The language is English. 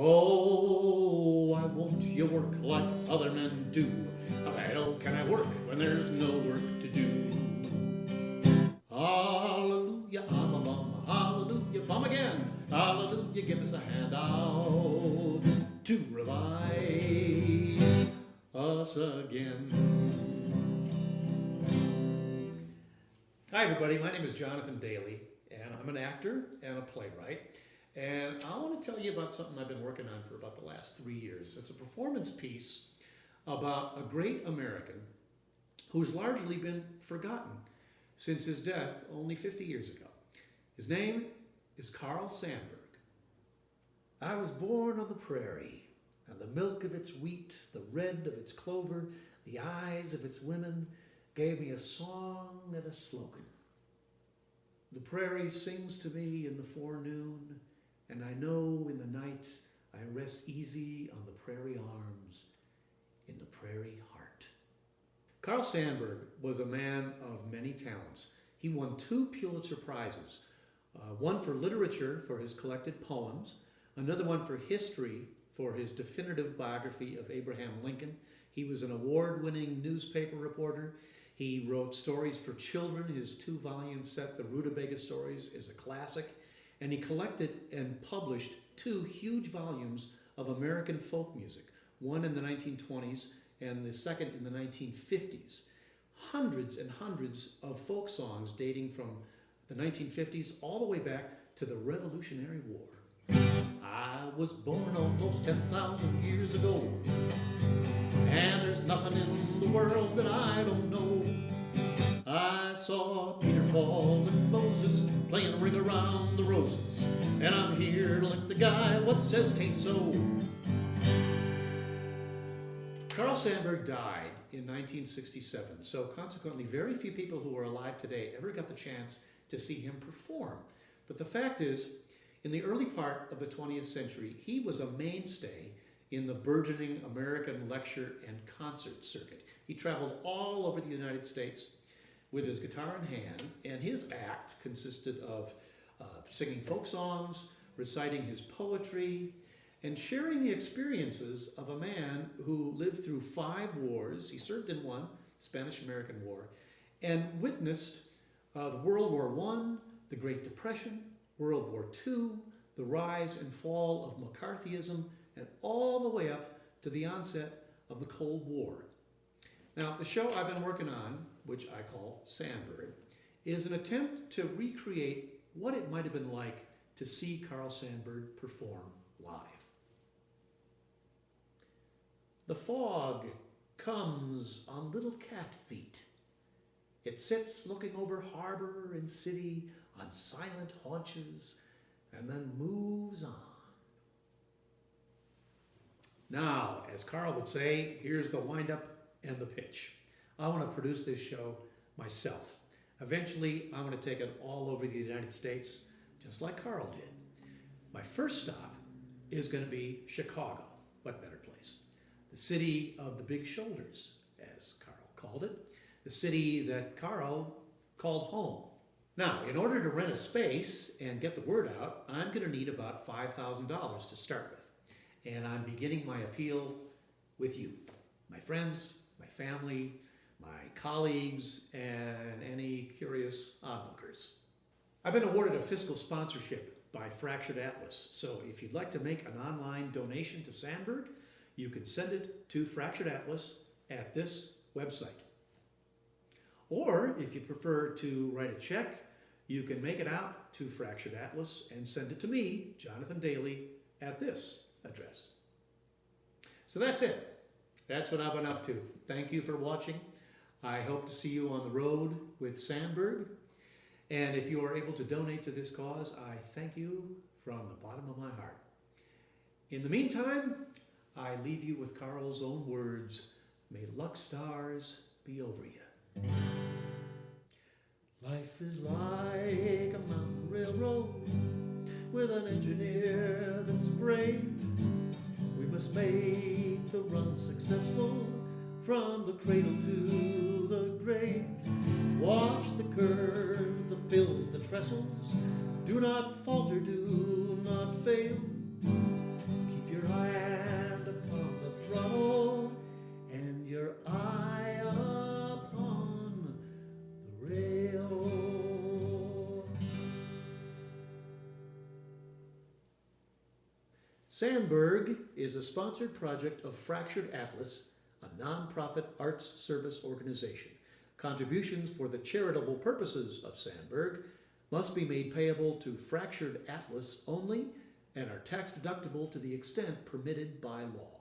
Oh, why won't you work like other men do? How the hell can I work when there's no work to do? Hallelujah, I'm a bum. Hallelujah, bum again. Hallelujah, give us a handout to revive us again. Hi, everybody. My name is Jonathan Daly, and I'm an actor and a playwright. And I want to tell you about something I've been working on for about the last 3 years. It's a performance piece about a great American who's largely been forgotten since his death only 50 years ago. His name is Carl Sandburg. I was born on the prairie, and the milk of its wheat, the red of its clover, the eyes of its women gave me a song and a slogan. The prairie sings to me in the forenoon, and I know in the night I rest easy on the prairie arms, in the prairie heart. Carl Sandburg was a man of many talents. He won 2 Pulitzer Prizes, one for literature for his collected poems, another one for history for his definitive biography of Abraham Lincoln. He was an award-winning newspaper reporter. He wrote stories for children. His 2-volume set, The Rutabaga Stories, is a classic. And he collected and published 2 huge volumes of American folk music, one in the 1920s and the second in the 1950s. Hundreds and hundreds of folk songs dating from the 1950s all the way back to the Revolutionary War. I was born almost 10,000 years ago, and there's nothing in the world that I don't know. I saw Peter, Paul, and Moses playing Ring Around the Roses, and I'm here to lick the guy what says tain't so. Carl Sandburg died in 1967, so consequently very few people who are alive today ever got the chance to see him perform. But the fact is, in the early part of the 20th century, he was a mainstay in the burgeoning American lecture and concert circuit. He traveled all over the United States with his guitar in hand, and his act consisted of singing folk songs, reciting his poetry, and sharing the experiences of a man who lived through 5 wars. He served in one, Spanish-American War, and witnessed the World War I, the Great Depression, World War II, the rise and fall of McCarthyism, and all the way up to the onset of the Cold War. Now, the show I've been working on, which I call Sandburg, is an attempt to recreate what it might have been like to see Carl Sandburg perform live. The fog comes on little cat feet. It sits looking over harbor and city on silent haunches, and then moves on. Now, as Carl would say, here's the wind-up and the pitch. I want to produce this show myself. Eventually, I want to take it all over the United States, just like Carl did. My first stop is going to be Chicago. What better place? The city of the big shoulders, as Carl called it. The city that Carl called home. Now, in order to rent a space and get the word out, I'm going to need about $5,000 to start with. And I'm beginning my appeal with you, my friends, my family, my colleagues, and any curious onlookers. I've been awarded a fiscal sponsorship by Fractured Atlas, so if you'd like to make an online donation to Sandburg, you can send it to Fractured Atlas at this website. Or if you prefer to write a check, you can make it out to Fractured Atlas and send it to me, Jonathan Daly, at this address. So that's it. That's what I've been up to. Thank you for watching. I hope to see you on the road with Sandburg. And if you are able to donate to this cause, I thank you from the bottom of my heart. In the meantime, I leave you with Carl's own words. May luck stars be over you. Life is like a mountain railroad with an engineer that's brave. We must make the run successful from the cradle to the grave. Watch the curves, the fills, the trestles. Do not falter, do not fail. Keep your Sandburg is a sponsored project of Fractured Atlas, a nonprofit arts service organization. Contributions for the charitable purposes of Sandburg must be made payable to Fractured Atlas only and are tax deductible to the extent permitted by law.